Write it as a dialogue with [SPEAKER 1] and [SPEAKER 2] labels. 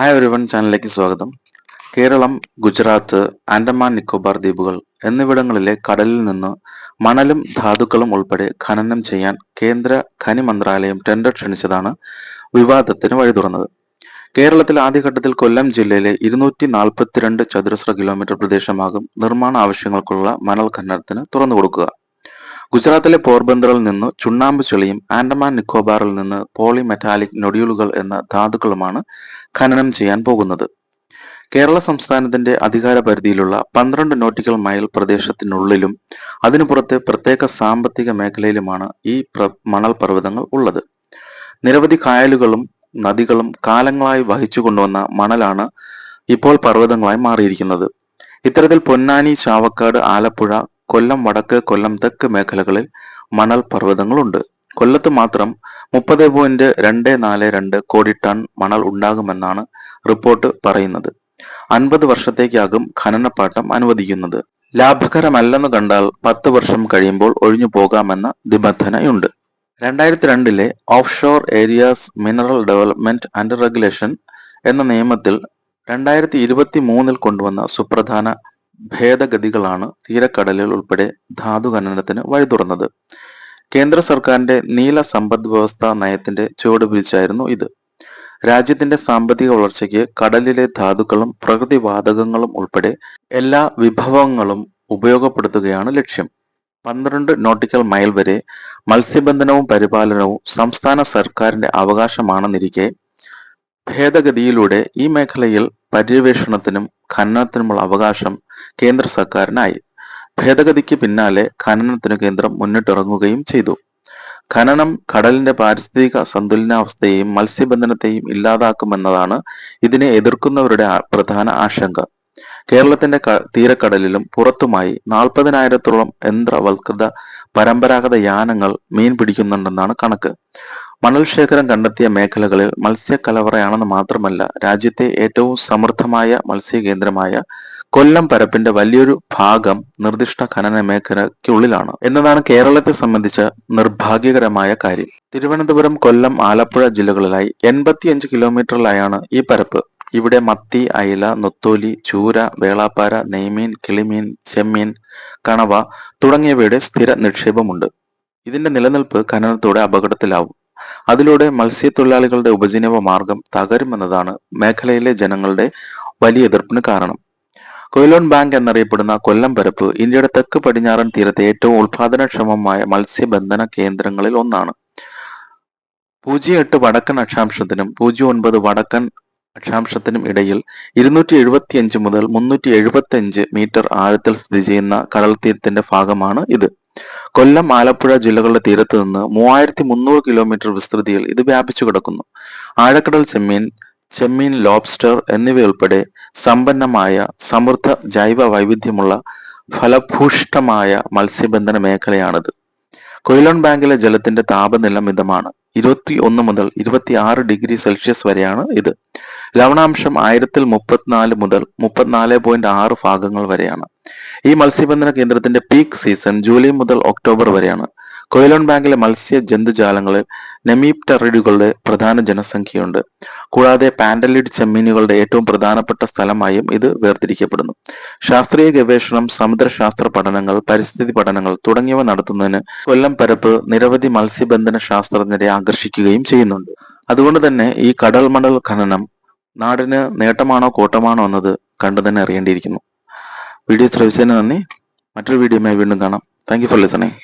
[SPEAKER 1] Hi everyone, ചാനലിലേക്ക് സ്വാഗതം. കേരളം, ഗുജറാത്ത്, ആൻഡമാൻ നിക്കോബാർ ദ്വീപുകൾ എന്നിവിടങ്ങളിലെ കടലിൽ നിന്ന് മണലും ധാതുക്കളും ഉൾപ്പെടെ ഖനനം ചെയ്യാൻ കേന്ദ്ര ഖനി മന്ത്രാലയം ടെൻഡർ ക്ഷണിച്ചതാണ് വിവാദത്തിന് വഴി തുറന്നത്. കേരളത്തിൽ ആദ്യഘട്ടത്തിൽ കൊല്ലം ജില്ലയിലെ 242 ചതുരശ്ര കിലോമീറ്റർ പ്രദേശമാകും നിർമ്മാണ ആവശ്യങ്ങൾക്കുള്ള മണൽ ഖനനത്തിന് തുറന്നു കൊടുക്കുക. ഗുജറാത്തിലെ പോർബന്തറിൽ നിന്ന് ചുണ്ണാമ്പ് ചെളിയും ആൻഡമാൻ നിക്കോബാറിൽ നിന്ന് പോളിമെറ്റാലിക് നൊഡ്യൂളുകൾ എന്ന ധാതുക്കളുമാണ് ഖനനം ചെയ്യാൻ പോകുന്നത്. കേരള സംസ്ഥാനത്തിന്റെ അധികാര പരിധിയിലുള്ള 12 നോട്ടിക്കൽ മൈൽ പ്രദേശത്തിനുള്ളിലും അതിനു പുറത്തെ പ്രത്യേക സാമ്പത്തിക മേഖലയിലുമാണ് ഈ മണൽ പർവ്വതങ്ങൾ ഉള്ളത്. നിരവധി കായലുകളും നദികളും കാലങ്ങളായി വഹിച്ചു കൊണ്ടുവന്ന മണലാണ് ഇപ്പോൾ പർവ്വതങ്ങളായി മാറിയിരിക്കുന്നത്. ഇത്തരത്തിൽ പൊന്നാനി, ചാവക്കാട്, ആലപ്പുഴ, കൊല്ലം വടക്ക്, കൊല്ലം തെക്ക് മേഖലകളിൽ മണൽ പർവ്വതങ്ങളുണ്ട്. കൊല്ലത്ത് മാത്രം 30.242 കോടി ടൺ മണൽ ഉണ്ടാകുമെന്നാണ് റിപ്പോർട്ട് പറയുന്നത്. 50 വർഷത്തേക്കാകും ഖനനപ്പാട്ടം അനുവദിക്കുന്നത്. ലാഭകരമല്ലെന്ന് കണ്ടാൽ 10 വർഷം കഴിയുമ്പോൾ ഒഴിഞ്ഞു പോകാമെന്ന നിബന്ധനയുണ്ട്. 2002 offshore areas mineral development and regulation എന്ന നിയമത്തിൽ 2023 കൊണ്ടുവന്ന സുപ്രധാന ഭേദഗതികളാണ് തീരക്കടലിൽ ഉൾപ്പെടെ ധാതു ഖനനത്തിന് വഴി തുറന്നത്. കേന്ദ്ര സർക്കാരിന്റെ നീല സമ്പദ് വ്യവസ്ഥാ നയത്തിന്റെ ചുവടുപിടിച്ചായിരുന്നു ഇത്. രാജ്യത്തിന്റെ സാമ്പത്തിക വളർച്ചയ്ക്ക് കടലിലെ ധാതുക്കളും പ്രകൃതിവാതകങ്ങളും ഉൾപ്പെടെ എല്ലാ വിഭവങ്ങളും ഉപയോഗപ്പെടുത്തുകയാണ് ലക്ഷ്യം. 12 നോട്ടിക്കൽ മൈൽ വരെ മത്സ്യബന്ധനവും പരിപാലനവും സംസ്ഥാന സർക്കാരിന്റെ അവകാശമാണെന്നിരിക്കെ ഭേദഗതിയിലൂടെ ഈ മേഖലയിൽ പര്യവേഷണത്തിനും ഖനനത്തിനുമുള്ള അവകാശം കേന്ദ്ര സർക്കാരിനായി. ഭേദഗതിക്ക് പിന്നാലെ ഖനനത്തിന് കേന്ദ്രം മുന്നിട്ടിറങ്ങുകയും ചെയ്തു. ഖനനം കടലിന്റെ പാരിസ്ഥിതിക സന്തുലനാവസ്ഥയെയും മത്സ്യബന്ധനത്തെയും ഇല്ലാതാക്കുമെന്നതാണ് ഇതിനെ എതിർക്കുന്നവരുടെ പ്രധാന ആശങ്ക. കേരളത്തിന്റെ തീരക്കടലിലും പുറത്തുമായി 40,000-ഓളം യന്ത്രവൽകൃത പരമ്പരാഗത യാനങ്ങൾ മീൻ പിടിക്കുന്നുണ്ടെന്നാണ് കണക്ക്. മണൽ ശേഖരം കണ്ടെത്തിയ മേഖലകളിൽ മത്സ്യക്കലവറയാണെന്ന് മാത്രമല്ല, രാജ്യത്തെ ഏറ്റവും സമൃദ്ധമായ മത്സ്യകേന്ദ്രമായ കൊല്ലം പരപ്പിന്റെ വലിയൊരു ഭാഗം നിർദ്ദിഷ്ട ഖനന മേഖലയ്ക്കുള്ളിലാണ് എന്നതാണ് കേരളത്തെ സംബന്ധിച്ച നിർഭാഗ്യകരമായ കാര്യം. തിരുവനന്തപുരം, കൊല്ലം, ആലപ്പുഴ ജില്ലകളിലായി 85 കിലോമീറ്ററിലായാണ് ഈ പരപ്പ്. ഇവിടെ മത്തി, അയില, നൊത്തോലി, ചൂര, വേളാപ്പാര, നെയ്മീൻ, കിളിമീൻ, ചെമ്മീൻ, കണവ തുടങ്ങിയവയുടെ സ്ഥിര നിക്ഷേപമുണ്ട്. ഇതിന്റെ നിലനിൽപ്പ് ഖനനത്തോടെ അപകടത്തിലാവും. അതിലൂടെ മത്സ്യത്തൊഴിലാളികളുടെ ഉപജീവന മാർഗം തകരുമെന്നതാണ് മേഖലയിലെ ജനങ്ങളുടെ വലിയ എതിർപ്പിന് കാരണം. കൊയിലോൺ ബാങ്ക് എന്നറിയപ്പെടുന്ന കൊല്ലം പരപ്പ് ഇന്ത്യയുടെ തെക്ക് പടിഞ്ഞാറൻ തീരത്തെ ഏറ്റവും ഉൽപാദനക്ഷമമായ മത്സ്യബന്ധന കേന്ദ്രങ്ങളിൽ ഒന്നാണ്. 08 വടക്കൻ അക്ഷാംശത്തിനും 09 വടക്കൻ അക്ഷാംശത്തിനും ഇടയിൽ 275 മുതൽ 375 മീറ്റർ ആഴത്തിൽ സ്ഥിതി ചെയ്യുന്ന കടൽത്തീരത്തിന്റെ ഭാഗമാണ് ഇത്. കൊല്ലം, ആലപ്പുഴ ജില്ലകളുടെ തീരത്ത് നിന്ന് 3300 കിലോമീറ്റർ വിസ്തൃതിയിൽ ഇത് വ്യാപിച്ചു കിടക്കുന്നു. ആഴക്കടൽ ചെമ്മീൻ, ലോബ്സ്റ്റർ എന്നിവയുൾപ്പെടെ സമ്പന്നമായ സമൃദ്ധ ജൈവ വൈവിധ്യമുള്ള ഫലഭൂഷ്ടമായ മത്സ്യബന്ധന മേഖലയാണിത്. കൊയിലോൺ ബാങ്കിലെ ജലത്തിന്റെ താപനില മിതമാണ്. 21 മുതൽ 26 ഡിഗ്രി സെൽഷ്യസ് വരെയാണ് ഇത്. ലവണാംശം 1034 മുതൽ 34.6 ഭാഗങ്ങൾ വരെയാണ്. ഈ മത്സ്യബന്ധന കേന്ദ്രത്തിന്റെ പീക്ക് സീസൺ ജൂലൈ മുതൽ ഒക്ടോബർ വരെയാണ്. കൊയിലോൺ ബാങ്കിലെ മത്സ്യ ജന്തുജാലങ്ങളിൽ നെമീപ്റ്ററിഡുകളുടെ പ്രധാന ജനസംഖ്യയുണ്ട്. കൂടാതെ പാൻഡലിഡ് ചെമ്മീനുകളുടെ ഏറ്റവും പ്രധാനപ്പെട്ട സ്ഥലമായും ഇത് വേർതിരിക്കപ്പെടുന്നു. ശാസ്ത്രീയ ഗവേഷണം, സമുദ്രശാസ്ത്ര പഠനങ്ങൾ, പരിസ്ഥിതി പഠനങ്ങൾ തുടങ്ങിയവ നടത്തുന്നതിന് കൊല്ലം പരപ്പ് നിരവധി മത്സ്യബന്ധന ശാസ്ത്രജ്ഞരെ ആകർഷിക്കുകയും ചെയ്യുന്നുണ്ട്. അതുകൊണ്ട് തന്നെ ഈ കടൽ മണൽ ഖനനം നാടിന് നേട്ടമാണോ കോട്ടമാണോ എന്നത് കണ്ടു തന്നെ അറിയേണ്ടിയിരിക്കുന്നു. വീഡിയോ ശ്രവിച്ചതിന് നന്ദി. മറ്റൊരു വീഡിയോയുമായി വീണ്ടും കാണാം. Thank you for listening.